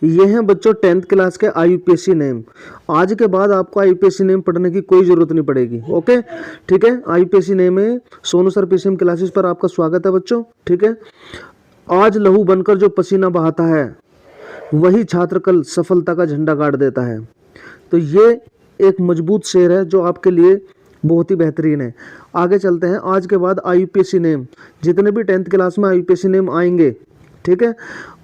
ये हैं बच्चों 10th क्लास के आईयूपीएससी नेम। आज के बाद आपको आईयूपीएससी नेम पढ़ने की कोई ज़रूरत नहीं पड़ेगी। ओके, ठीक है। आईयूपीएससी नेम है। सोनू सर पीसीएम क्लासेस पर आपका स्वागत है बच्चों। ठीक है। आज लहू बनकर जो पसीना बहाता है, वही छात्र कल सफलता का झंडा गाड़ देता है। तो ये एक मजबूत शेर है जो आपके लिए बहुत ही बेहतरीन है। आगे चलते हैं। आज के बाद आईयूपीएससी नेम, जितने भी 10th क्लास में आईयूपीएससी नेम आएंगे, ठीक है,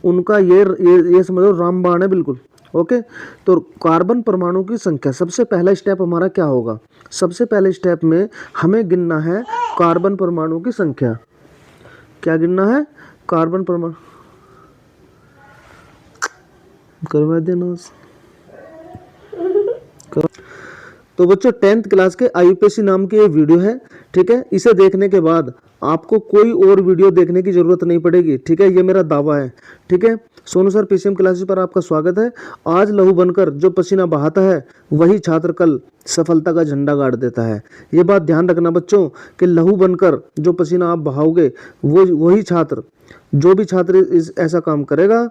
उनका ये समझो रामबाण है बिल्कुल। ओके, तो कार्बन परमाणु की संख्या, सबसे पहला स्टेप हमारा क्या होगा? सबसे पहले स्टेप में हमें गिनना है कार्बन परमाणु की संख्या। क्या गिनना है? कार्बन परमाणु। करवा देना। तो बच्चों 10th क्लास के आईयूपीएससी नाम की ये वीडियो है। ठीक है, इसे देखने के बाद आपको कोई और वीडियो देखने की जरूरत नहीं पड़ेगी। ठीक है, ये मेरा दावा है। ठीक है, सोनू सर पीसीएम क्लासेस पर आपका स्वागत है। आज लहू बनकर जो पसीना बहाता है, वही छात्र कल सफलता का झंडा गाड़ देता है। ये बात ध्यान रखना बच्चों कि लहू बनकर जो पसीना आप बहाओगे, वो वही छात्र, जो भी छात्र ऐसा काम करेगा,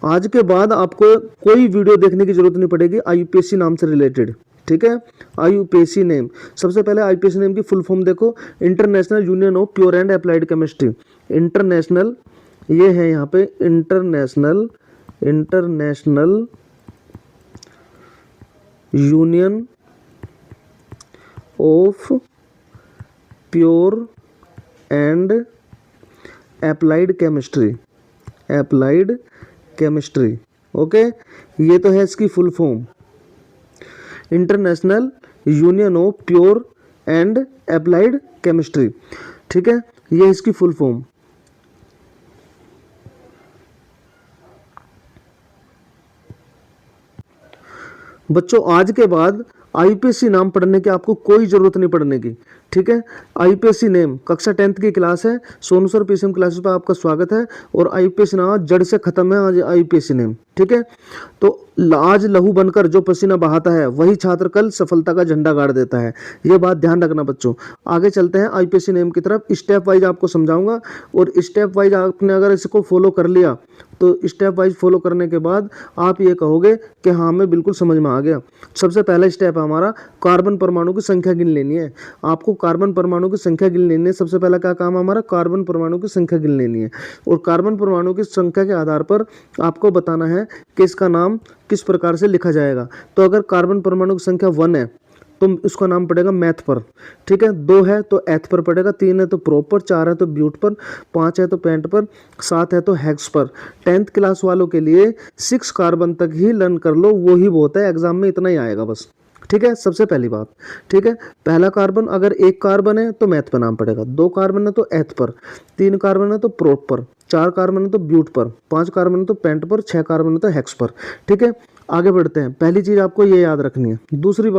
आज के बाद आपको कोई वीडियो देखने की जरूरत नहीं पड़ेगी आईयूपीएससी नाम से रिलेटेड। ठीक है, आईयूपीएससी नेम। सबसे पहले आईयूपीएससी नेम की फुल फॉर्म देखो, international union of pure and applied chemistry. International, ये है यहाँ पे international union of pure and applied chemistry. Okay, ये तो है इसकी full form, international union of pure and applied chemistry. ठीक है, ये इसकी फुल फॉर्म। बच्चों आज के बाद आईयूपीएससी नाम पढ़ने की आपको कोई जरूरत नहीं पढ़ने की। ठीक है, आईयूपीएससी नेम कक्षा 10th की क्लास है। सोनू सर पीसीएम क्लासेस पर आपका स्वागत है। और आईयूपीएससी नाम जड़ से खत्म है आज आईयूपीएससी नेम। ठीक है, तो आज लहू बनकर जो पसीना बहाता है, वही छात्र कल सफलता का झंडा गाड़ देता है। ये बात ध्यान रखना बच्चों। आगे चलते हैं आईयूपीएससी नेम की तरफ। स्टेप वाइज आपको समझाऊंगा, और स्टेप वाइज आपने अगर इसको फॉलो कर लिया, तो स्टेप वाइज फॉलो करने के बाद आप ये कहोगे कि हाँ हमें बिल्कुल समझ में आ गया। सबसे पहला स्टेप हमारा कार्बन परमाणु की संख्या गिन लेनी है। आपको कार्बन परमाणु की संख्या गिन लेनी है। सबसे पहला क्या काम है हमारा? कार्बन परमाणु की संख्या गिन लेनी है। और कार्बन परमाणु की संख्या के आधार पर आपको बताना है कि इसका नाम किस प्रकार से लिखा जाएगा। तो अगर कार्बन परमाणु की संख्या 1 है तो उसका नाम पड़ेगा मैथ पर। ठीक है, 2 है तो एथ पर पड़ेगा, 3 है तो प्रोप पर, 4 है तो ब्यूट पर, 5 है तो पेंट पर, 7 है तो हेक्स पर। 10th क्लास वालों के लिए 6 कार्बन तक ही लर्न कर लो, वो ही बहुत है। एग्जाम में इतना ही आएगा बस। ठीक है, सबसे पहली बात। ठीक है, पहला कार्बन, अगर 1 कार्बन है तो मैथ पर नाम पड़ेगा, 2 कार्बन है तो एथ पर, 3 कार्बन है तो प्रोप पर, 4 कार्बन है तो ब्यूट पर, 5 कार्बन है तो पेंट पर, 6 कार्बन है तो हेक्स पर। ठीक है, आगे बढ़ते हैं। पहली चीज आपको ये याद रखनी है। दूसरी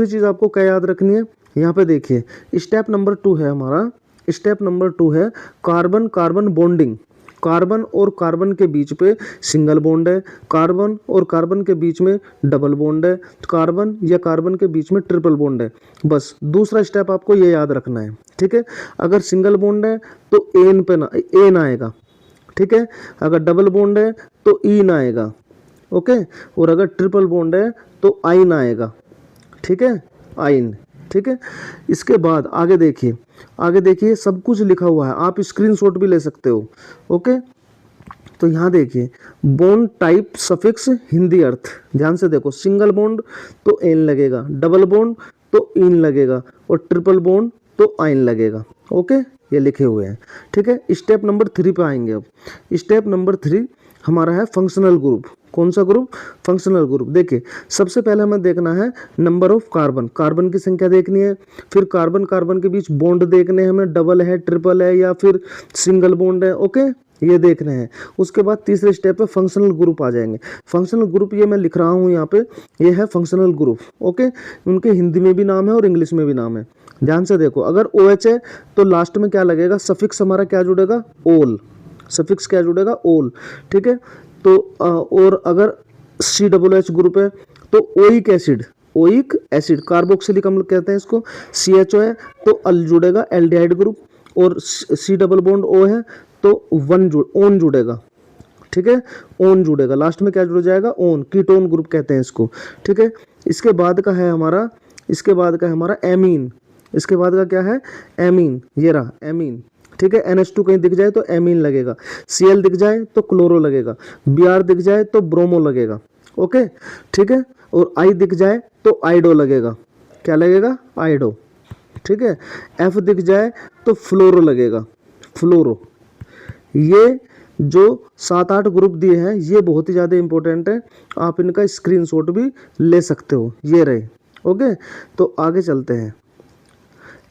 चीज आपको क्या याद रखनी है? यहाँ पे देखिए, स्टेप नंबर 2 है हमारा। स्टेप नंबर 2 है कार्बन कार्बन बॉन्डिंग। कार्बन और कार्बन के बीच पे सिंगल बॉन्ड है, कार्बन और कार्बन के बीच में डबल बॉन्ड है, कार्बन या कार्बन के बीच में ट्रिपल बॉन्ड है। बस दूसरा स्टेप आपको ये याद रखना है। ठीक है, अगर सिंगल बॉन्ड है तो एन पे ना एन आएगा। ठीक है, अगर डबल बॉन्ड है तो ईन आएगा। ओके, और अगर ट्रिपल बॉन्ड है तो आइन आएगा। ठीक है, आइन। ठीक है, इसके बाद आगे देखिए सब कुछ लिखा हुआ है, आप स्क्रीनशॉट भी ले सकते हो। ओके, तो यहाँ देखिए, बॉन्ड टाइप सफिक्स हिंदी अर्थ ध्यान से देखो। सिंगल बॉन्ड तो एन लगेगा, डबल बॉन्ड तो इन लगेगा, और ट्रिपल बॉन्ड तो आइन लगेगा। ओके, ये लिखे हुए हैं। ठीक है, स्टेप नंबर 3 पे आएंगे। अब स्टेप नंबर 3 हमारा है फंक्शनल ग्रुप। कौन सा ग्रुप? Functional group. देखिए, सबसे पहले हमें देखना है नंबर ऑफ कार्बन, कार्बन की संख्या देखनी है। फिर कार्बन कार्बन के बीच बॉन्ड देखने हैं हमें, डबल है, ट्रिपल है, या फिर सिंगल बॉन्ड है। ओके, ये देखने हैं। उसके बाद तीसरे स्टेप पे फंक्शनल ग्रुप आ जाएंगे। फंक्शनल ग्रुप ये मैं लिख रहा हूँ यहाँ पे, ये है फंक्शनल ग्रुप। ओके, उनके हिंदी में भी नाम है और इंग्लिश में भी नाम है। ध्यान से देखो, अगर OH है तो लास्ट में क्या लगेगा? सफिक्स हमारा क्या जुड़ेगा? ओल। सफिक्स क्या जुड़ेगा? ओल। ठीक है, तो और अगर COOH ग्रुप है तो ओइक एसिड कार्बोक्सिलिक अम्ल कहते हैं इसको। CHO है तो अल जुड़ेगा एल्डिहाइड ग्रुप, और C डबल बॉन्ड O है तो ओन जुड़ेगा, ठीक है, ओन जुड़ेगा, लास्ट में क्या जुड़ जाएगा, ओन, कीटोन ग्रुप कहते हैं इसको, ठीक है। इसके बाद का है हमारा एमीन। इसके बाद का क्या है, एमीन, ये रहा एमीन, ठीक है। NH2 कहीं दिख जाए तो एमीन लगेगा, Cl दिख जाए तो क्लोरो लगेगा, Br दिख जाए तो ब्रोमो लगेगा, ओके, ठीक है। और I दिख जाए तो आइडो लगेगा, क्या लगेगा, आइडो, ठीक है। F दिख जाए तो फ्लोरो लगेगा, फ्लोरो। ये जो 7-8 ग्रुप दिए हैं ये बहुत ही ज़्यादा इंपॉर्टेंट है, आप इनका स्क्रीनशॉट भी ले सकते हो, ये रहे, ओके। तो आगे चलते हैं,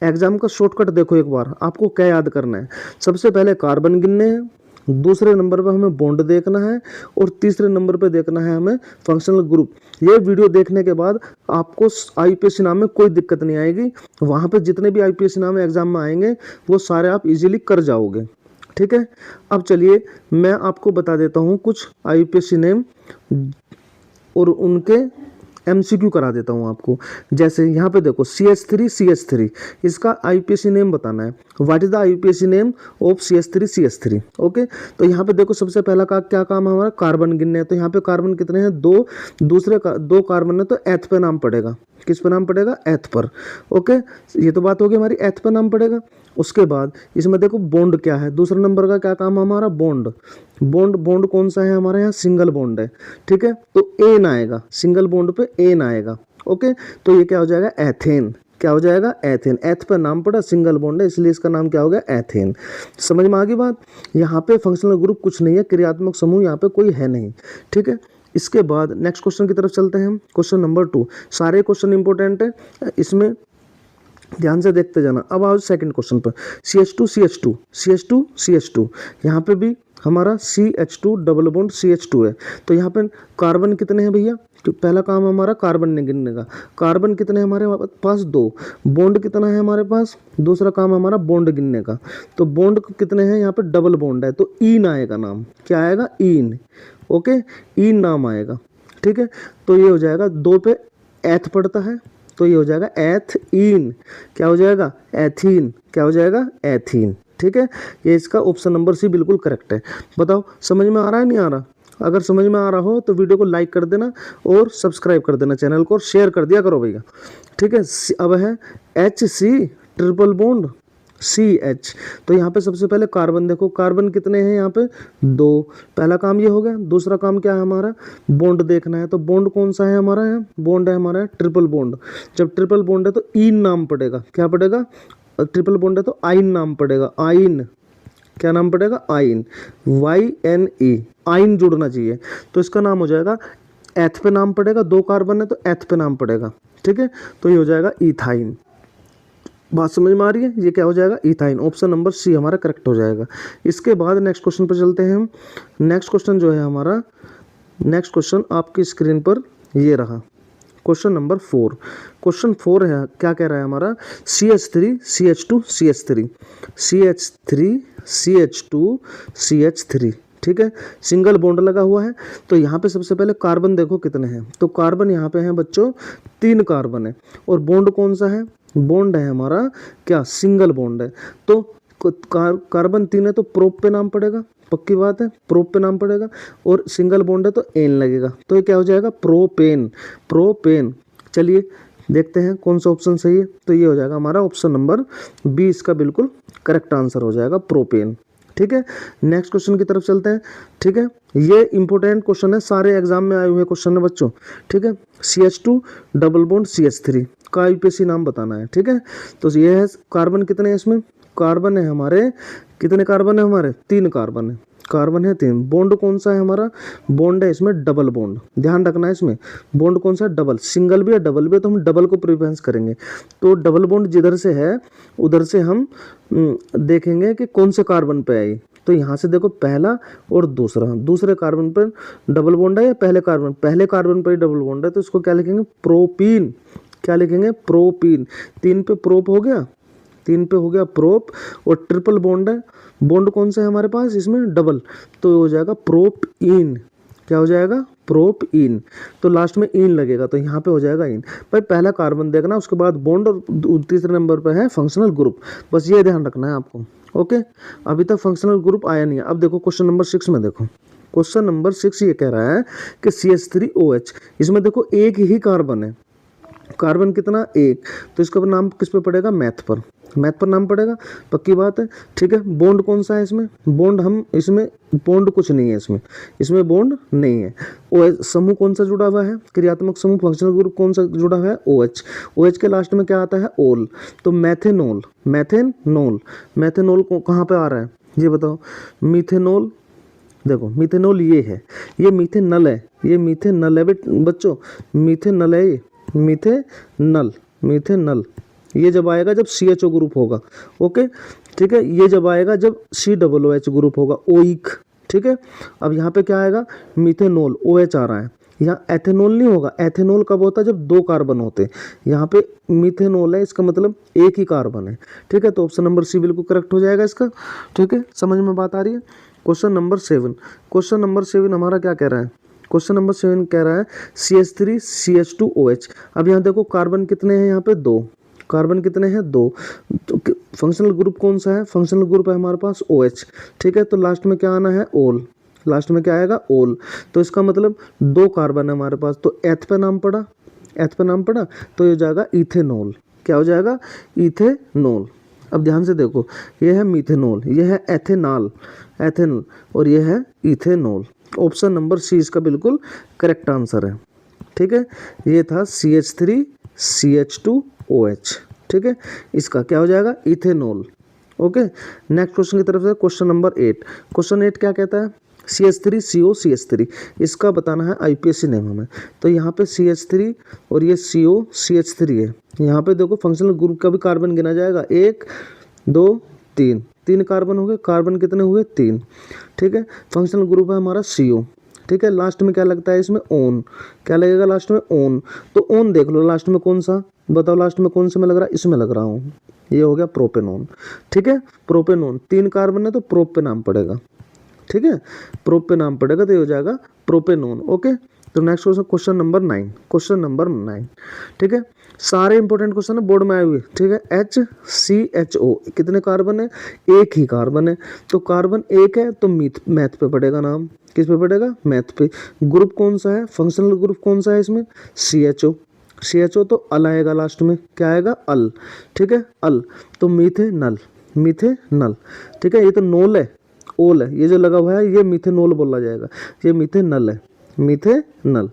एग्जाम का शॉर्टकट देखो एक बार, आपको क्या याद करना है। सबसे पहले कार्बन गिनने हैं, दूसरे नंबर पे हमें बॉन्ड देखना है, और तीसरे नंबर पे देखना है हमें फंक्शनल ग्रुप। ये वीडियो देखने के बाद आपको IUPAC नाम में कोई दिक्कत नहीं आएगी, वहाँ पे जितने भी IUPAC नाम एग्जाम में आएंगे वो सारे आप इजीली कर जाओगे, ठीक है। अब चलिए मैं आपको बता देता हूँ कुछ IUPAC नेम और उनके MCQ करा देता हूँ आपको। जैसे यहाँ पे देखो CH3 इसका IUPAC नेम बताना है। What is the IUPAC name of CH3 okay. तो यहाँ पे देखो सबसे पहला का क्या काम है हमारा, कार्बन गिनने हैं। तो यहाँ पे कार्बन कितने हैं, 2, दूसरे का 2 कार्बन है तो एथ पे नाम पड़ेगा, किस पर नाम पड़ेगा, एथ पर, ओके। ये तो बात होगी हमारी, एथ पर नाम पड़ेगा। उसके बाद इसमें देखो बॉन्ड क्या है, दूसरे नंबर का क्या काम है हमारा, बॉन्ड कौन सा है हमारे यहाँ, सिंगल बॉन्ड है, ठीक है। तो एन आएगा, सिंगल बॉन्ड पे एन आएगा, ओके। तो ये क्या हो जाएगा, एथेन, क्या हो जाएगा, एथेन। एथ पे नाम पड़ा, सिंगल बॉन्ड है इसलिए इसका नाम क्या हो गया, एथेन। समझ में आ गई बात। यहाँ पे फंक्शनल ग्रुप कुछ नहीं है, क्रियात्मक समूह यहाँ पे कोई है नहीं, ठीक है। इसके बाद नेक्स्ट क्वेश्चन की तरफ चलते हैं हम। क्वेश्चन नंबर 2, सारे क्वेश्चन इंपॉर्टेंट है, इसमें ध्यान से देखते जाना। अब आओ सेकंड क्वेश्चन पर, CH2 यहाँ पे भी हमारा CH2 डबल बॉन्ड CH2 है। तो यहाँ पे कार्बन कितने हैं भैया, तो पहला काम हमारा कार्बन ने गिनने का, कार्बन कितने हैं हमारे पास, 2। बॉन्ड कितना है हमारे पास, दूसरा काम हमारा बॉन्ड गिनने का। तो बॉन्ड कितने हैं यहाँ पे, डबल बॉन्ड है तो ईन आएगा नाम, क्या आएगा, ईन, ओके, ईन नाम आएगा, ठीक है। तो ये हो जाएगा, 2 पे एथ पड़ता है तो ये हो जाएगा एथीन, क्या हो जाएगा, एथीन, क्या हो जाएगा, एथीन, ठीक है। ये इसका ऑप्शन नंबर C बिल्कुल करेक्ट है। बताओ समझ में आ रहा है, नहीं आ रहा। अगर समझ में आ रहा हो तो वीडियो को लाइक कर देना और सब्सक्राइब कर देना चैनल को, और शेयर कर दिया करो भैया, ठीक है। अब है HC ट्रिपल बॉन्ड CH। तो यहाँ पे सबसे पहले कार्बन देखो, कार्बन कितने हैं यहाँ पे, 2। पहला काम ये हो गया। दूसरा काम क्या है हमारा, बॉन्ड देखना है। तो बॉन्ड कौन सा है हमारा, यहाँ बॉन्ड है हमारा ट्रिपल बॉन्ड। जब ट्रिपल बॉन्ड है तो ईन नाम पड़ेगा, क्या पड़ेगा, ट्रिपल बॉन्ड है तो आइन नाम पड़ेगा, आइन, क्या नाम पड़ेगा, आइन, YNE, आइन जुड़ना चाहिए। तो इसका नाम हो जाएगा, एथ पे नाम पड़ेगा, 2 कार्बन है तो एथ पे नाम पड़ेगा, ठीक है। तो ये हो जाएगा इथाइन। बात समझ में आ रही है, ये क्या हो जाएगा, इथाइन। ऑप्शन नंबर C हमारा करेक्ट हो जाएगा। इसके बाद नेक्स्ट क्वेश्चन पर चलते हैं हम। नेक्स्ट क्वेश्चन जो है हमारा, नेक्स्ट क्वेश्चन आपकी स्क्रीन पर ये रहा, क्वेश्चन नंबर 4। क्वेश्चन 4 है, क्या कह रहा है हमारा, CH3 CH2 CH3, ठीक है। सिंगल बॉन्ड लगा हुआ है। तो यहाँ पे सबसे पहले कार्बन देखो कितने हैं। तो कार्बन यहाँ पे हैं बच्चों, 3 कार्बन है। और बॉन्ड कौन सा है, बॉन्ड है हमारा क्या, सिंगल बॉन्ड है। तो कार्बन 3 है तो प्रोप पे नाम पड़ेगा, पक्की बात है, प्रोप पे नाम पड़ेगा। और सिंगल बॉन्ड है तो एन लगेगा। तो ये क्या हो जाएगा, प्रोपेन। चलिए देखते हैं कौन सा ऑप्शन सही है। तो ये हो जाएगा हमारा ऑप्शन नंबर B, इसका बिल्कुल करेक्ट आंसर हो जाएगा, प्रोपेन, ठीक है। नेक्स्ट क्वेश्चन की तरफ चलते हैं, ठीक है। ये इंपॉर्टेंट क्वेश्चन है, सारे एग्जाम में आए हुए क्वेश्चन है बच्चों, ठीक है। CH2 डबल बॉन्ड CH3 का IUPAC नाम बताना है, ठीक है। तो ये है, कार्बन कितने हैं इसमें, कार्बन है हमारे, कितने कार्बन है हमारे, 3 कार्बन है, कार्बन है 3। बॉन्ड कौन सा है हमारा, बॉन्ड है इसमें डबल बॉन्ड, ध्यान रखना है इसमें। बॉन्ड कौन सा है, डबल, सिंगल भी है डबल भी है तो हम डबल को प्रिफरेंस करेंगे। तो डबल बॉन्ड जिधर से है उधर से हम देखेंगे कि कौन से कार्बन पे आई। तो यहाँ से देखो पहला और दूसरे कार्बन पर डबल बॉन्ड है या पहले कार्बन पर ही डबल बॉन्ड है। तो इसको क्या लिखेंगे, प्रोपीन, क्या लिखेंगे, प्रोपीन। 3 पे प्रोप हो गया, 3 पे हो गया प्रोप, और ट्रिपल बॉन्ड है, बॉन्ड कौन सा है हमारे पास इसमें, डबल, तो हो जाएगा प्रोपीन, क्या हो जाएगा, प्रोप इन, तो लास्ट में इन लगेगा, तो यहाँ पे हो जाएगा इन। भाई पहला कार्बन देखना, उसके बाद बॉन्ड, और तीसरे नंबर पे है फंक्शनल ग्रुप, बस ये ध्यान रखना है आपको। ओके, अभी तक फंक्शनल ग्रुप आया नहीं है। अब देखो क्वेश्चन नंबर 6 में देखो, क्वेश्चन नंबर 6 ये कह रहा है कि CH3OH, इसमें देखो एक ही कार्बन है, कार्बन कितना, एक, तो इसका नाम किस पे पड़ेगा, मैथ पर, मैथ पर नाम पड़ेगा, पक्की बात है। ठीक है, बॉन्ड कौन सा है इसमें, बॉन्ड हम इसमें बॉन्ड कुछ नहीं है इसमें बॉन्ड नहीं है। OH समूह कौन सा जुड़ा हुआ है, क्रियात्मक समूह फंक्शनल ग्रुप कौन सा जुड़ा हुआ है, OH, OH के लास्ट में क्या आता है, ओल, तो मैथेनॉल, मैथेनॉल, मैथेनॉल को कहाँ पे आ रहा है ये बताओ, मिथेनॉल, देखो मिथेनॉल ये है, ये मीथेनल है, ये मीथेनल है बच्चों, मीथेनल है ये, मीथेनल, मीथेनल, ये जब आएगा जब CHO ग्रुप होगा। ओके, ठीक है, ये जब आएगा जब COOH ग्रुप होगा, ओइक। ठीक है, अब यहाँ पे क्या आएगा, मिथेनॉल, OH आ रहा है, यहाँ एथेनॉल नहीं होगा, एथेनॉल कब होता है जब दो कार्बन होते हैं, यहाँ पे मिथेनॉल है, इसका मतलब एक ही कार्बन है। ठीक है, तो ऑप्शन नंबर सी बिल्कुल करेक्ट हो जाएगा इसका। ठीक है, समझ में बात आ रही है। क्वेश्चन नंबर 7, क्वेश्चन नंबर 7 हमारा क्या कह रहा है, क्वेश्चन नंबर 7 कह रहा है CH3CH2OH। अब यहाँ देखो कार्बन कितने हैं, यहाँ पे 2, कार्बन कितने हैं, 2, तो फंक्शनल ग्रुप कौन सा है, फंक्शनल ग्रुप है हमारे पास OH। ठीक है, तो लास्ट में क्या आना है, ओल, लास्ट में क्या आएगा, ओल, तो इसका मतलब 2 कार्बन है हमारे पास, तो एथ पे नाम पड़ा, एथ पे नाम पड़ा, तो ये हो जाएगा इथेनॉल, क्या हो जाएगा, इथेनॉल। अब ध्यान से देखो, ये है मिथेनॉल, ये है एथेनॉल, एथेनॉल, और ये है इथेनॉल। ऑप्शन नंबर सी इसका बिल्कुल करेक्ट आंसर है। ठीक है, ये था CH3CH2OH। ठीक है, इसका क्या हो जाएगा, इथेनॉल। ओके, नेक्स्ट क्वेश्चन की तरफ से क्वेश्चन नंबर 8, क्वेश्चन 8 क्या कहता है, CH3COCH3, इसका बताना है IPSC नेम हमें। तो यहाँ पे CH3 और ये COCH3 है, यहाँ पे देखो फंक्शनल ग्रुप का भी कार्बन गिना जाएगा, 1 2 3, 3 कार्बन हो गए, कार्बन कितने हुए, 3। ठीक है, फंक्शनल ग्रुप है हमारा CO। ठीक है, लास्ट में क्या लगता है इसमें, ओन, क्या लगेगा लास्ट में, ओन, तो ओन देख लो लास्ट में कौन सा, बताओ लास्ट में कौन सा में लग रहा है, इसमें लग रहा हूँ, ये हो गया प्रोपेनॉन। ठीक है, प्रोपेनॉन, 3 कार्बन है तो प्रोप पे नाम पड़ेगा। ठीक है, प्रोप पे नाम पड़ेगा, तो ये हो जाएगा प्रोपेनॉन। ओके, तो next question, question number 9, question number 9। ठीक है, सारे इंपॉर्टेंट क्वेश्चन है बोर्ड में आए हुए। ठीक है, HCHO, कितने कार्बन है, एक ही कार्बन है, तो कार्बन एक है तो मैथ पे पड़ेगा नाम, किस पे पड़ेगा, मैथ पे। ग्रुप कौन सा है, फंक्शनल ग्रुप कौन सा है इसमें, CHO, CHO, तो अल आएगा लास्ट में, क्या आएगा, अल। ठीक है, अल, तो मीथेनल, मीथेनल। ठीक है, ये तो नोल है, ओल है, ये जो लगा हुआ है ये मिथेनॉल बोला जाएगा, ये मिथेनल है, मिथेनल।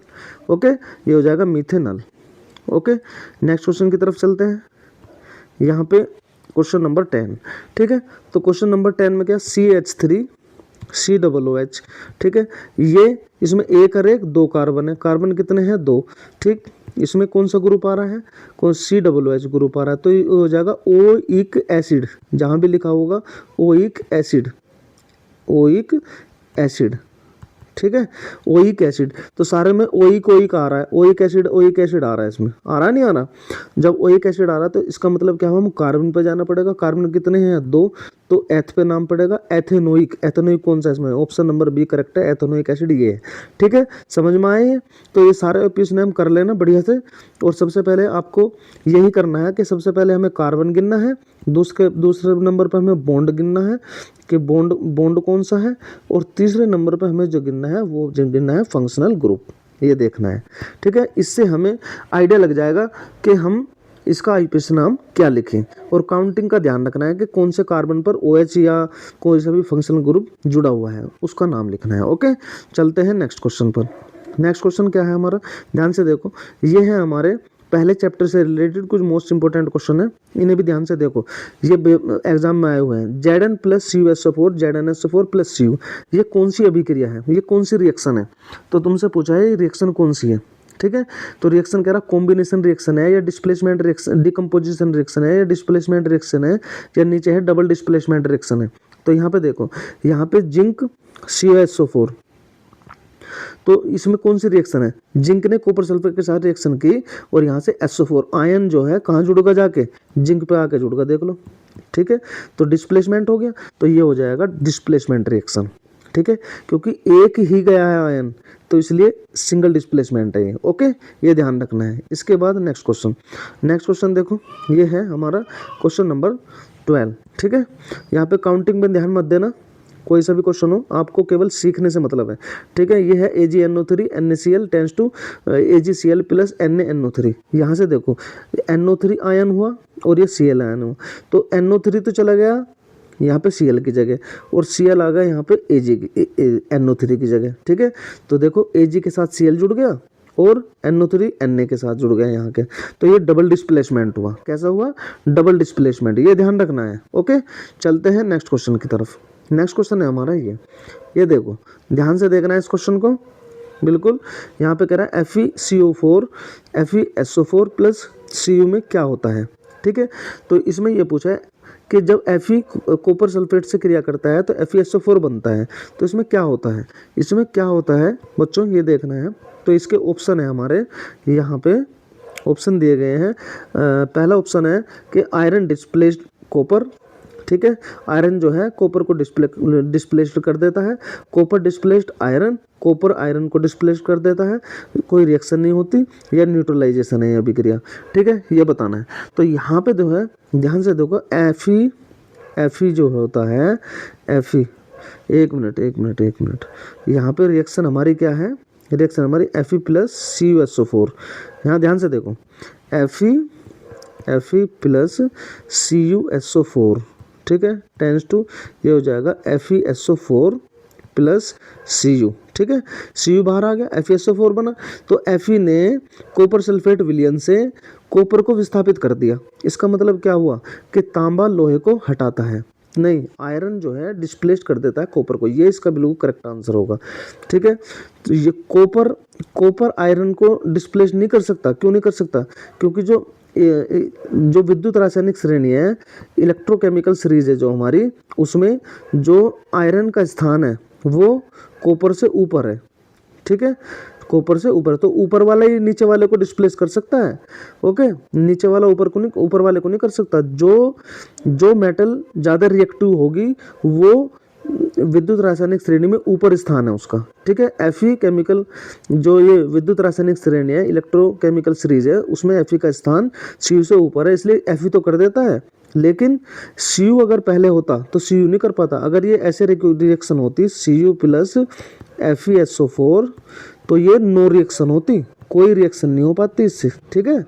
ओके, ये हो जाएगा मिथेनल। ओके, नेक्स्ट क्वेश्चन की तरफ चलते हैं, यहाँ पे क्वेश्चन नंबर 10। ठीक है, तो क्वेश्चन नंबर 10 में क्या, CH3COOH। ठीक है, ये इसमें एक और एक 2 कार्बन है, कार्बन कितने हैं, 2। ठीक, इसमें कौन सा ग्रुप आ रहा है, कौन, COOH ग्रुप आ रहा है, तो ये हो जाएगा ओइक एसिड, जहाँ भी लिखा होगा ओइक एसिड, ओइक एसिड। ठीक है, ओइक एसिड, तो सारे में ओइक ओइक आ रहा है, ओइक एसिड आ रहा है, इसमें आ रहा नहीं आ रहा, जब ओइक एसिड आ रहा है तो इसका मतलब क्या हुआ, हम कार्बन पे जाना पड़ेगा, कार्बन कितने हैं, 2, तो एथ पे नाम पड़ेगा एथेनोइक, एथेनोइक कौन सा इसमें, ऑप्शन नंबर बी करेक्ट है, एथेनोइक एसिड ये है। ठीक है, समझ में आए हैं, तो ये सारे ऑप्शन नेम कर लेना बढ़िया से। और सबसे पहले आपको यही करना है कि सबसे पहले हमें कार्बन गिनना है, दूसरे नंबर पर हमें बॉन्ड गिनना है कि बॉन्ड कौन सा है, और तीसरे नंबर पर हमें जो गिनना है वो गिनना है फंक्शनल ग्रुप, ये देखना है। ठीक है, इससे हमें आइडिया लग जाएगा कि हम इसका IPSC नाम क्या लिखें, और काउंटिंग का ध्यान रखना है कि कौन से कार्बन पर OH या कोई सा भी फंक्शनल ग्रुप जुड़ा हुआ है उसका नाम लिखना है। ओके, चलते हैं नेक्स्ट क्वेश्चन पर। नेक्स्ट क्वेश्चन क्या है हमारा, ध्यान से देखो, ये है हमारे पहले चैप्टर से रिलेटेड कुछ मोस्ट इंपॉर्टेंट क्वेश्चन है, इन्हें भी ध्यान से देखो, ये एग्जाम में आए हुए हैं। Zn + CuSO4, ZnSO4 + Cu, ये कौन सी अभिक्रिया है, ये कौन सी रिएक्शन है, तो तुमसे पूछा है ये रिएक्शन कौन सी है। ठीक है, तो रिएक्शन कह रहा कॉम्बिनेशन रिएक्शन है या डिस्प्लेसमेंट रिएक्शन, डिकम्पोजिशन रिएक्शन है या डिस्प्लेसमेंट रिएक्शन है, या नीचे है डबल डिस्प्लेसमेंट रिएक्शन है। तो यहाँ पे देखो, यहाँ पे जिंक CuSO4, तो इसमें कौन सी रिएक्शन है, जिंक ने कॉपर सल्फेट के साथ रिएक्शन की, और यहाँ से SO4 आयन जो है कहाँ जुड़ेगा, जाके जिंक पे आके जुड़ेगा, देख लो। ठीक है, तो डिस्प्लेसमेंट हो गया, तो ये हो जाएगा डिस्प्लेसमेंट रिएक्शन। ठीक है, क्योंकि एक ही गया है आयन, तो इसलिए सिंगल डिस्प्लेसमेंट है ये। ओके, ये ध्यान रखना है। इसके बाद नेक्स्ट क्वेश्चन देखो, ये है हमारा क्वेश्चन नंबर 12। ठीक है, यहाँ पे काउंटिंग में ध्यान मत देना, कोई सा भी क्वेश्चन हो, आपको केवल सीखने से मतलब है। ठीक है, ये है AgNO3 NaCl tends to AgCl plus NaNO3। यहाँ से देखो NO3 आयन हुआ और ये Cl आयन हुआ, तो NO3 तो चला गया यहाँ पे Cl की जगह, और Cl आ गया यहाँ पे NO3 की जगह। ठीक है, तो देखो Ag के साथ Cl जुड़ गया और NO3 Na के साथ जुड़ गया यहाँ के, तो ये डबल डिस्प्लेसमेंट हुआ। कैसा हुआ? डबल डिस्प्लेसमेंट, ये ध्यान रखना है। ओके, चलते हैं नेक्स्ट क्वेश्चन की तरफ। नेक्स्ट क्वेश्चन है हमारा ये देखो, ध्यान से देखना है इस क्वेश्चन को बिल्कुल। यहाँ पे कह रहा है FeCO4 FeSO4 प्लस Cu में क्या होता है। ठीक है, तो इसमें ये पूछा है कि जब Fe कॉपर सल्फेट से क्रिया करता है तो FeSO4 बनता है, तो इसमें क्या होता है? इसमें क्या होता है बच्चों, ये देखना है। तो इसके ऑप्शन है हमारे यहाँ पे, ऑप्शन दिए गए हैं। पहला ऑप्शन है कि आयरन डिस्प्लेस्ड कॉपर। ठीक है, आयरन जो है कॉपर को डिस्प्लेस्ड कर देता है, copper displaced iron, copper iron को डिस्प्लेस्ड कर देता है, कोई रिएक्शन नहीं होती, या न्यूट्रलाइजेशन है अभिक्रिया। ठीक है, ये बताना है। तो यहाँ पे जो है ध्यान से देखो, Fe जो होता है Fe, एक मिनट, यहाँ पे रिएक्शन हमारी क्या है? रिएक्शन हमारी Fe प्लस CuSO4। यहाँ ध्यान से देखो, Fe प्लस CuSO4। ठीक है, टेंस टू ये हो जाएगा FeSO4 प्लस Cu। ठीक है, Cu बाहर आ गया, FeSO4 बना, तो Fe ने कॉपर सल्फेट विलयन से कॉपर को विस्थापित कर दिया। इसका मतलब क्या हुआ कि तांबा लोहे को हटाता है, नहीं, आयरन जो है डिस्प्लेस कर देता है कॉपर को। ये इसका बिल्कुल करेक्ट आंसर होगा। ठीक है, तो ये कॉपर आयरन को डिस्प्लेस नहीं कर सकता। क्यों नहीं कर सकता? क्योंकि जो विद्युत रासायनिक श्रेणी है, इलेक्ट्रोकेमिकल सीरीज है जो हमारी, उसमें जो आयरन का स्थान है वो कॉपर से ऊपर है। ठीक है, कॉपर से ऊपर, तो ऊपर वाला ही नीचे वाले को डिस्प्लेस कर सकता है। ओके, नीचे वाला ऊपर वाले को नहीं कर सकता। जो मेटल ज़्यादा रिएक्टिव होगी वो विद्युत रासायनिक श्रेणी में ऊपर स्थान है उसका। ठीक है, Fe केमिकल, जो ये विद्युत रासायनिक श्रेणी है, इलेक्ट्रोकेमिकल सीरीज है, उसमें Fe का स्थान Cu से ऊपर है, इसलिए Fe तो कर देता है। लेकिन Cu अगर पहले होता तो Cu नहीं कर पाता। अगर ये ऐसे रिएक्शन होती Cu प्लस FeSO4, तो ये नो रिएक्शन होती, कोई रिएक्शन नहीं हो पाती इससे। ठीक है,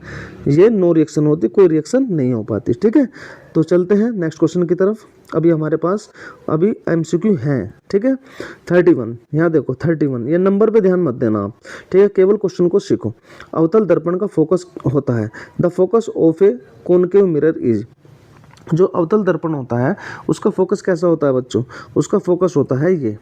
ये नो रिएक्शन होती, कोई रिएक्शन नहीं हो पाती। ठीक है, तो चलते हैं नेक्स्ट क्वेश्चन की तरफ। अभी हमारे पास अभी MCQ हैं। ठीक है, 31, यहाँ देखो 31, ये नंबर पे ध्यान मत देना आप। ठीक है, केवल क्वेश्चन को सीखो। अवतल दर्पण का फोकस होता है, the focus of A concave mirror is. जो अवतल दर्पण होता है उसका फोकस कैसा होता है बच्चों? उसका फोकस होता है ये,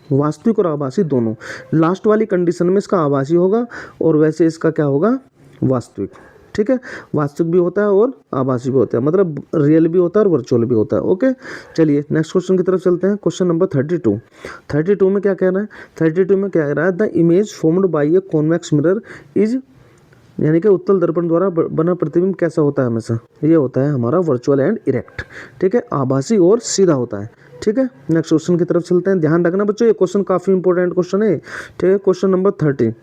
वास्तविक और आभासी दोनों। लास्ट वाली कंडीशन में इसका आभासी होगा और वैसे इसका क्या होगा? वास्तविक। ठीक है, वास्तविक भी होता है और आभासी भी होता है, मतलब रियल भी होता है और वर्चुअल भी होता है। ओके, चलिए नेक्स्ट क्वेश्चन की तरफ चलते हैं। क्वेश्चन नंबर 32 में क्या कह रहा है? 32 में क्या कह रहा है? The image formed by a convex mirror is, यानी कि उत्तल दर्पण द्वारा बना प्रतिबिंब कैसा होता है? हमेशा ये होता है हमारा वर्चुअल एंड इरेक्ट। ठीक है, आभासी और सीधा होता है। ठीक है, नेक्स्ट क्वेश्चन की तरफ चलते हैं। ध्यान रखना बच्चों, ये क्वेश्चन काफी इंपॉर्टेंट क्वेश्चन है। ठीक है, क्वेश्चन नंबर 33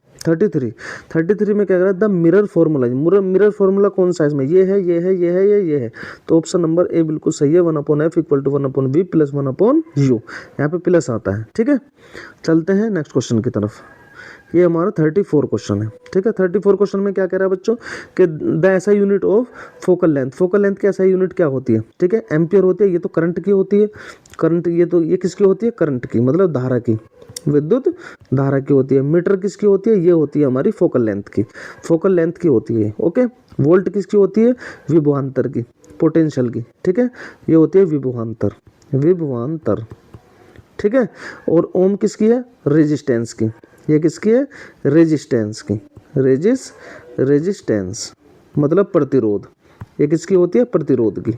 में क्या कह रहा है? The mirror formula. Mirror formula कौन सा है इसमें? ये है। तो ऑप्शन नंबर ए बिल्कुल सही है, 1/f equal to 1/v plus 1/u। यहाँ पे प्लस आता है। ठीक है, चलते हैं नेक्स्ट क्वेश्चन की तरफ। ये हमारा 34 क्वेश्चन है। ठीक है, 34 क्वेश्चन में क्या कह रहा है बच्चों कि the SI unit of focal length. Focal length की एसआई यूनिट क्या होती है? ठीक है, एम्पियर होती है। ये तो करंट की होती है। करंट, ये किसकी होती है? करंट की, मतलब धारा की, विद्युत धारा की होती है। मीटर किसकी होती है? ये होती है हमारी फोकल लेंथ की। फोकल लेंथ की होती है। ओके, वोल्ट किसकी होती है? विभवांतर की, पोटेंशियल की। ठीक है, ये होती है विभवांतर। ठीक है, और ओम किसकी है? रेजिस्टेंस की। ये किसकी है? रेजिस्टेंस की। रेजिस्टेंस मतलब प्रतिरोध। ये किसकी होती है? प्रतिरोध की।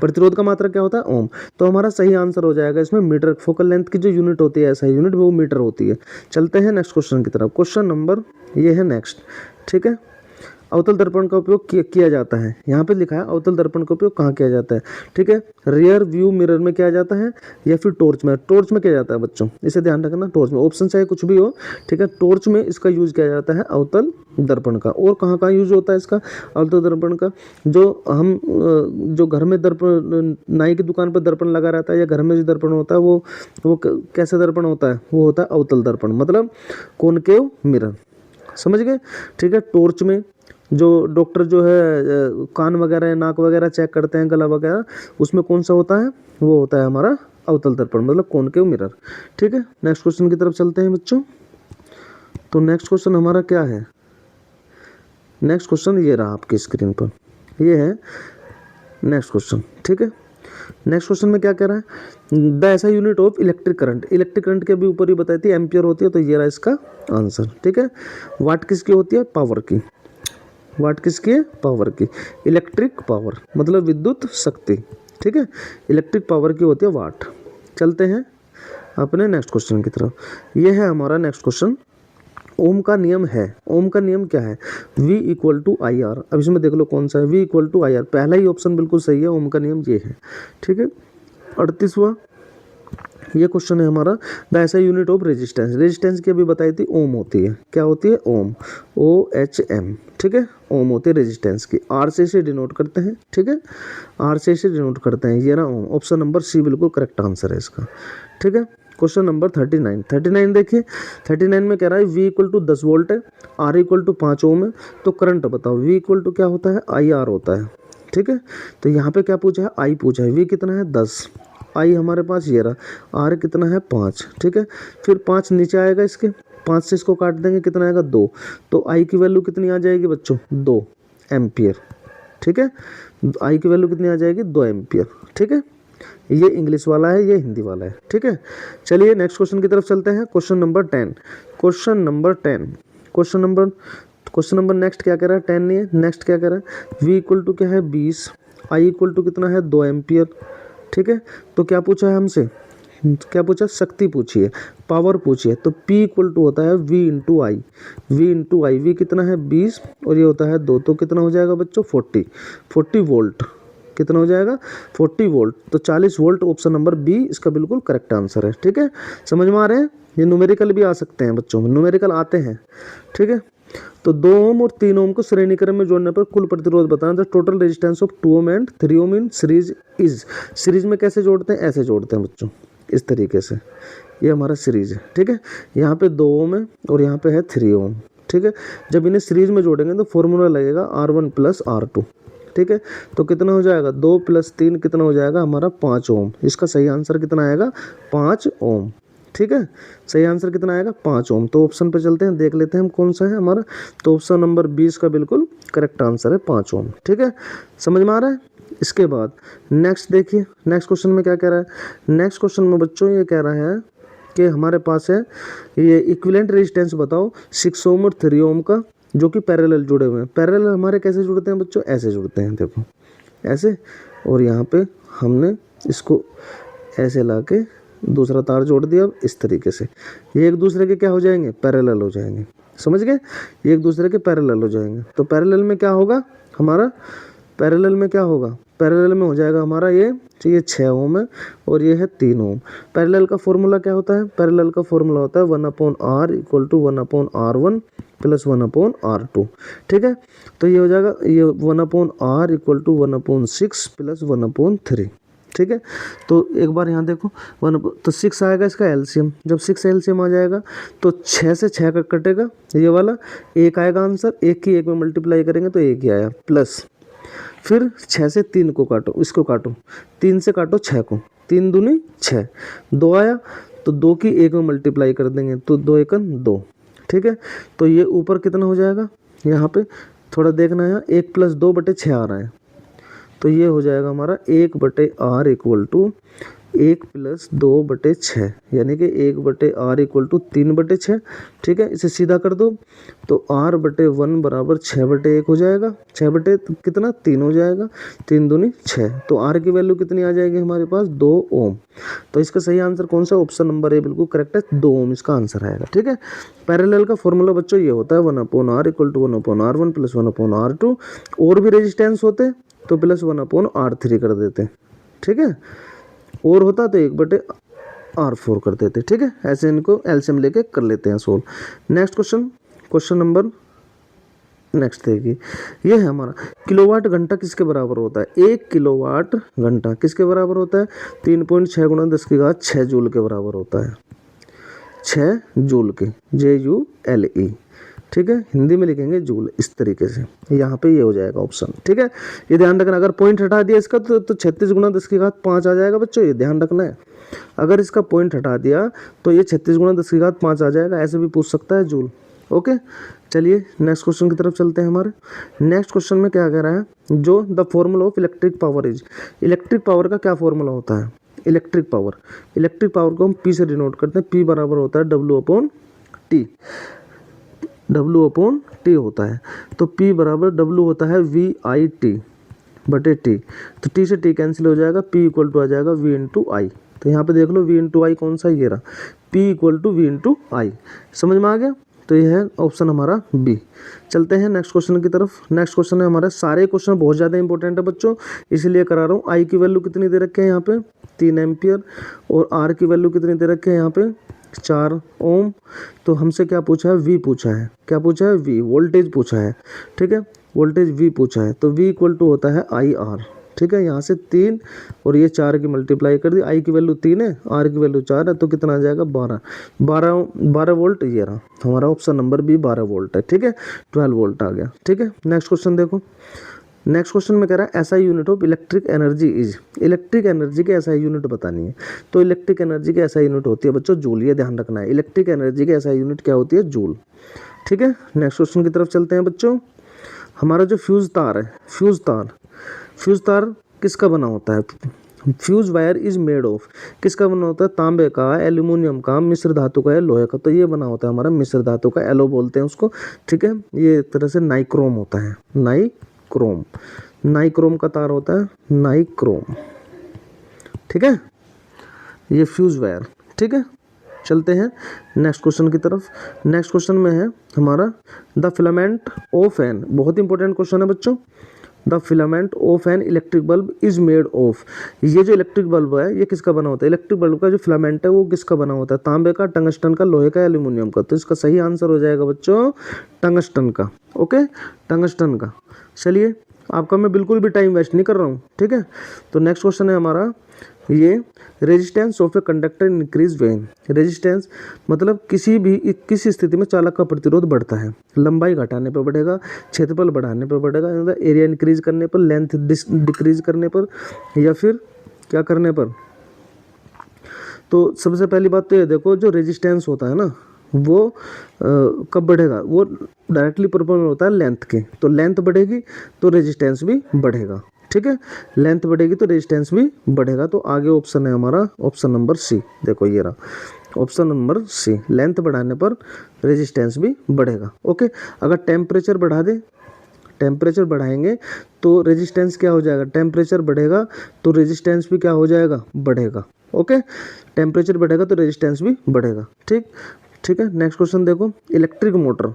प्रतिरोध का मात्रा क्या होता है? ओम। तो हमारा सही आंसर हो जाएगा इसमें मीटर। फोकल लेंथ की जो यूनिट होती है, ऐसा यूनिट, वो मीटर होती है। चलते हैं नेक्स्ट क्वेश्चन की तरफ। क्वेश्चन नंबर ये है नेक्स्ट। ठीक है, अवतल दर्पण का उपयोग किया जाता है। यहाँ पे लिखा है अवतल दर्पण का उपयोग कहाँ किया जाता है, ठीक है। रियर व्यू मिरर में किया जाता है या फिर टॉर्च में। टॉर्च में किया जाता है बच्चों, इसे ध्यान रखना, टॉर्च में। ऑप्शन चाहे कुछ भी हो, ठीक है। टॉर्च में इसका यूज किया जाता है अवतल दर्पण का। और कहाँ कहाँ यूज होता है इसका अवतल दर्पण का, जो घर में दर्पण, नाई की दुकान पर दर्पण लगा रहता है या घर में जो दर्पण होता है वो कैसा दर्पण होता है, वो होता है अवतल दर्पण, मतलब कॉनकेव मिरर, समझ गए, ठीक है। टॉर्च में जो डॉक्टर जो है कान वगैरह नाक वगैरह चेक करते हैं, गला वगैरह, उसमें कौन सा होता है, वो होता है हमारा अवतल दर्पण, मतलब कॉनकेव मिरर, ठीक है। नेक्स्ट क्वेश्चन की तरफ चलते हैं बच्चों। तो नेक्स्ट क्वेश्चन हमारा क्या है, नेक्स्ट क्वेश्चन ये रहा आपकी स्क्रीन पर, ये है नेक्स्ट क्वेश्चन, ठीक है। नेक्स्ट क्वेश्चन में क्या कह रहा है, द ऐसा unit of electric current, electric current के भी ऊपर ही बताई थी, एम्पियर होती है, तो ये रहा इसका आंसर, ठीक है। वाट किसकी होती है, पावर की। वाट किसकी है, पावर की। इलेक्ट्रिक पावर मतलब विद्युत शक्ति, ठीक है। इलेक्ट्रिक पावर की होती है वाट। चलते हैं अपने नेक्स्ट क्वेश्चन की तरफ। ये है हमारा नेक्स्ट क्वेश्चन, ओम का नियम है। ओम का नियम क्या है, V equal to I R. अब इसमें देख लो कौन सा है, V equal to I R, पहला ही ऑप्शन बिल्कुल सही है, ओम का नियम ये है, ठीक है। 38वां ये क्वेश्चन है हमारा, द ऐसा यूनिट ऑफ रेजिस्टेंस। रेजिस्टेंस की अभी बताई थी, ओम होती है, क्या होती है, ओम, OHM, ठीक है। ओम होती है रेजिस्टेंस की, R से इसे डिनोट करते हैं, ठीक है, R से इसे डिनोट करते हैं, ये ना ओम। ऑप्शन नंबर सी बिल्कुल करेक्ट आंसर है इसका, ठीक है। क्वेश्चन नंबर 39 देखिए, 39 में कह रहा है V इक्वल टू 10 वोल्ट है, R इक्वल टू 5 ओम है, तो करंट बताओ। V इक्वल टू क्या होता है, IR होता है, ठीक है। तो यहाँ पे क्या पूछा है, I पूछा है। V कितना है, 10, I हमारे पास ये रहा, R कितना है, 5, ठीक है। फिर 5 नीचे आएगा इसके, 5 से इसको काट देंगे, कितना आएगा, 2, तो I की वैल्यू कितनी आ जाएगी बच्चों, 2 एम्पियर, ठीक है। I की वैल्यू कितनी आ जाएगी, 2 एम्पियर, ठीक है। ये इंग्लिश वाला है, ये हिंदी वाला है, ठीक है। चलिए नेक्स्ट क्वेश्चन की तरफ चलते हैं। Question number 10, question number next क्या कह रहा है, 10 नहीं है, नेक्स्ट क्या कह रहा है, V इक्वल टू क्या है, 20, I इक्वल टू कितना है, 2 एम्पियर, ठीक है। तो क्या पूछा है हमसे, क्या पूछा, शक्ति पूछी है, पावर पूछी है, तो P इक्वल टू होता है V इंटू आई। V कितना है, 20, और ये होता है 2, तो कितना हो जाएगा बच्चों, 40 वोल्ट, कितना हो जाएगा, 40 वोल्ट, तो 40 वोल्ट। ऑप्शन नंबर बी इसका बिल्कुल करेक्ट आंसर है, ठीक है। समझ में आ रहे हैं, ये न्यूमेरिकल भी आ सकते हैं बच्चों, न्यूमेरिकल आते हैं, ठीक है। तो 2 ओम और 3 ओम को श्रेणी क्रम में जोड़ने पर कुल प्रतिरोध बताना। The total resistance of 2 ohm and 3 ohm in series is. Series में कैसे जोड़ते हैं, ऐसे जोड़ते हैं बच्चों, इस तरीके से, ये हमारा सीरीज है, ठीक है। यहाँ पे 2 ओम है और यहाँ पे है 3 ओम, ठीक है। जब इन्हें सीरीज में जोड़ेंगे तो फॉर्मूला लगेगा R1 प्लस R2, ठीक है। तो कितना हो जाएगा, 2 प्लस 3 कितना हो जाएगा हमारा, 5 ओम। इसका सही आंसर कितना आएगा, 5 ओम, ठीक है। सही आंसर कितना आएगा, 5 ओम। तो ऑप्शन पे चलते हैं, देख लेते हैं हम कौन सा है हमारा। तो ऑप्शन नंबर 20 का बिल्कुल करेक्ट आंसर है, 5 ओम, ठीक है। समझ में आ रहा है। इसके बाद नेक्स्ट देखिए, नेक्स्ट क्वेश्चन में क्या कह रहा है। नेक्स्ट क्वेश्चन में बच्चों ये कह रहा है कि हमारे पास है ये इक्विवेलेंट रेजिस्टेंस बताओ 6 ओम और 3 ओम का, जो कि पैरेलल जुड़े हुए हैं। पैरेलल हमारे कैसे जुड़ते हैं बच्चों, ऐसे जुड़ते हैं, देखो ऐसे, और यहाँ पे हमने इसको ऐसे ला के दूसरा तार जोड़ दिया, अब इस तरीके से ये एक दूसरे के क्या हो जाएंगे, पैरेलल हो जाएंगे, समझ गए, ये एक दूसरे के पैरेलल हो जाएंगे। तो पैरेलल में क्या होगा हमारा, पैरेलल में क्या होगा, पैरेलल में हो जाएगा हमारा ये 6 ओम है और ये है 3 ओम। पैरेलल का फॉर्मूला क्या होता है, पैरेलल का फॉर्मूला होता है 1/r equal to 1/r1 plus 1/r2, ठीक है। तो ये हो जाएगा, ये 1/r इक्वल टू 1/6 प्लस 1/3, ठीक है। तो एक बार यहाँ देखो, तो 6 आएगा इसका एलसीएम, जब 6 एलसीएम आ जाएगा तो 6 से 6 का कटेगा, ये वाला 1 आएगा आंसर, 1 की 1 में मल्टीप्लाई करेंगे तो 1 ही आया, प्लस फिर 6 से 3 को काटो, इसको काटो, 3 से काटो 6 को, 3 दूनी 6, 2 आया, तो 2 की 1 में मल्टीप्लाई कर देंगे, तो 2 एकन 2, ठीक है। तो ये ऊपर कितना हो जाएगा, यहाँ पे थोड़ा देखना है, 1 + 2/6 आ रहा है, तो ये हो जाएगा हमारा 1/r इक्वल टू 1 + 2/6 यानी कि 1/r = 3/6। ठीक है, इसे सीधा कर दो तो r/1 बराबर 6/1 हो जाएगा। 6 बटे कितना 3 हो जाएगा, 3 दूनी 6। तो r की वैल्यू कितनी आ जाएगी हमारे पास 2 ओम। तो इसका सही आंसर कौन सा, ऑप्शन नंबर ए बिल्कुल करेक्ट है, 2 ओम इसका आंसर आएगा। ठीक है, पैरेलल का फॉर्मूला बच्चों ये होता है 1/r = 1/r1 + 1/r2। और भी रेजिस्टेंस होते तो +1/r3 कर देते। ठीक है, और होता तो 1/r4 कर देते। ठीक है, ऐसे इनको एलसीएम लेके कर लेते हैं solve. Next question number next देखिए, ये है हमारा किलोवाट घंटा किसके बराबर होता है। 1 किलोवाट घंटा किसके बराबर होता है, 3.6 × 10⁶ जूल के बराबर होता है। 6 जूल के, JULE। ठीक है, हिंदी में लिखेंगे जूल इस तरीके से, यहाँ पे ये हो जाएगा ऑप्शन। ठीक है, ये ध्यान रखना, अगर पॉइंट हटा दिया इसका तो 36 × 10⁵ आ जाएगा बच्चों, ये ध्यान रखना है। अगर इसका पॉइंट हटा दिया तो ये 36 × 10⁵ आ जाएगा, ऐसे भी पूछ सकता है जूल। ओके, चलिए नेक्स्ट क्वेश्चन की तरफ चलते हैं। हमारे नेक्स्ट क्वेश्चन में क्या कह रहा है, जो the formula of electric power is. Electric power का क्या फॉर्मूला होता है, इलेक्ट्रिक पावर को हम P से डिनोट करते हैं। P बराबर होता है W/T, W/T होता है। तो P बराबर W होता है VIT/T। तो T से T कैंसिल हो जाएगा, P = आ जाएगा V × I। तो यहाँ पे देख लो V × I कौन सा, ये रहा, P = V × I। समझ में आ गया, तो ये है ऑप्शन हमारा बी। चलते हैं नेक्स्ट क्वेश्चन की तरफ। नेक्स्ट क्वेश्चन है हमारा, सारे क्वेश्चन बहुत ज़्यादा इंपॉर्टेंट है बच्चों, इसलिए करा रहा हूँ। आई की वैल्यू कितनी दे रखे हैं यहाँ पे 3 एम्पियर, और आर की वैल्यू कितनी दे रखे हैं यहाँ पे 4 ओम। तो हमसे क्या पूछा है, वी पूछा है। क्या पूछा है, वी वोल्टेज पूछा है। ठीक है, वोल्टेज वी पूछा है। तो वी = होता है IR। ठीक है, यहाँ से 3 और ये 4 की मल्टीप्लाई कर दी। आई की वैल्यू 3 है, आर की वैल्यू 4 है, तो कितना आ जाएगा 12 वोल्ट। ये रहा हमारा ऑप्शन नंबर बी, 12 वोल्ट है। ठीक है, 12 वोल्ट आ गया। ठीक है, नेक्स्ट क्वेश्चन देखो। नेक्स्ट क्वेश्चन में कह रहा है SI unit of electric energy is. Electric energy के SI यूनिट बतानी है। तो इलेक्ट्रिक एनर्जी की SI यूनिट होती है बच्चों जूल, ये ध्यान रखना है। इलेक्ट्रिक एनर्जी की SI यूनिट क्या होती है, जूल। ठीक है, नेक्स्ट क्वेश्चन की तरफ चलते हैं बच्चों। हमारा जो फ्यूज तार है, फ्यूज तार किसका बना होता है, fuse wire is made of, किसका बना होता है, तांबे का, एल्यूमिनियम का, मिश्र धातु का या लोहे का। तो ये बना होता है हमारा मिश्र धातु का, एलो बोलते हैं उसको। ठीक है, ये एक तरह से नाइक्रोम होता है, नाइक्रोम का तार होता है, नाइक्रोम। ठीक है, ये फ्यूज वायर। ठीक है, चलते हैं नेक्स्ट क्वेश्चन की तरफ। नेक्स्ट क्वेश्चन में है हमारा द फिलामेंट ऑफ एन, बहुत इंपॉर्टेंट क्वेश्चन है बच्चों। The filament of an electric bulb is made of. ये जो इलेक्ट्रिक बल्ब है ये किसका बना होता है, इलेक्ट्रिक बल्ब का जो फिलामेंट है वो किसका बना होता है, तांबे का, टंगस्टन का, लोहे का, एल्यूमिनियम का। तो इसका सही आंसर हो जाएगा बच्चों टंगस्टन का। ओके, टंगस्टन का। चलिए, आपका मैं बिल्कुल भी टाइम वेस्ट नहीं कर रहा हूँ। ठीक है, तो नेक्स्ट क्वेश्चन है हमारा ये, resistance of a conductor increase when. Resistance मतलब किसी स्थिति में चालक का प्रतिरोध बढ़ता है। लंबाई घटाने पर बढ़ेगा, क्षेत्रफल बढ़ाने पर बढ़ेगा, एरिया इंक्रीज करने पर, लेंथ डिक्रीज करने पर, या फिर क्या करने पर। तो सबसे पहली बात तो ये देखो, जो रेजिस्टेंस होता है ना वो कब बढ़ेगा, वो डायरेक्टली प्रोपोर्शनल होता है लेंथ के। तो लेंथ बढ़ेगी तो रेजिस्टेंस भी बढ़ेगा। ठीक है, लेंथ बढ़ेगी तो रेजिस्टेंस भी बढ़ेगा। तो आगे ऑप्शन है हमारा ऑप्शन नंबर सी। देखो ये रहा ऑप्शन नंबर सी, लेंथ बढ़ाने पर रेजिस्टेंस भी बढ़ेगा। ओके, अगर टेम्परेचर बढ़ा दे, टेम्परेचर बढ़ाएंगे तो रेजिस्टेंस क्या हो जाएगा, टेम्परेचर बढ़ेगा तो रेजिस्टेंस भी क्या हो जाएगा, बढ़ेगा। ओके, टेम्परेचर बढ़ेगा तो रेजिस्टेंस भी बढ़ेगा। ठीक है, नेक्स्ट क्वेश्चन देखो। इलेक्ट्रिक मोटर,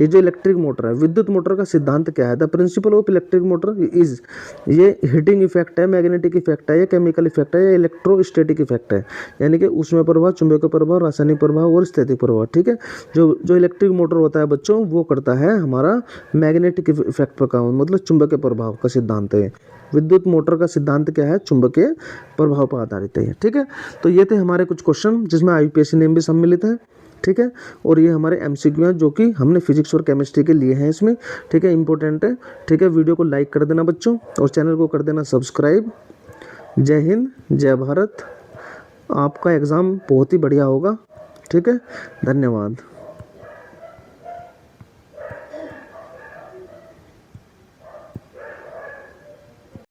ये जो इलेक्ट्रिक मोटर है, विद्युत मोटर का सिद्धांत क्या है। The principle of electric motor is, ये हीटिंग इफेक्ट है, मैग्नेटिक इफेक्ट है, या केमिकल इफेक्ट है, या इलेक्ट्रोस्टैटिक इफेक्ट है, यानी कि ऊष्मीय प्रभाव, चुंबकीय प्रभाव, रासायनिक प्रभाव और स्थैतिक प्रभाव। ठीक है, जो इलेक्ट्रिक मोटर होता है बच्चों वो करता है हमारा मैग्नेटिक इफेक्ट पर काम, मतलब चुंबकीय प्रभाव का सिद्धांत है। विद्युत मोटर का सिद्धांत क्या है, चुंबकीय प्रभाव पर आधारित है। ठीक है, तो ये थे हमारे कुछ क्वेश्चन जिसमें IUPAC नेम भी सम्मिलित है। ठीक है, और ये हमारे MCQ हैं जो कि हमने फिजिक्स और केमिस्ट्री के लिए हैं इसमें। ठीक है, इंपॉर्टेंट है। ठीक है, वीडियो को लाइक कर देना बच्चों, और चैनल को कर देना सब्सक्राइब। जय हिंद, जय भारत। आपका एग्ज़ाम बहुत ही बढ़िया होगा। ठीक है, धन्यवाद।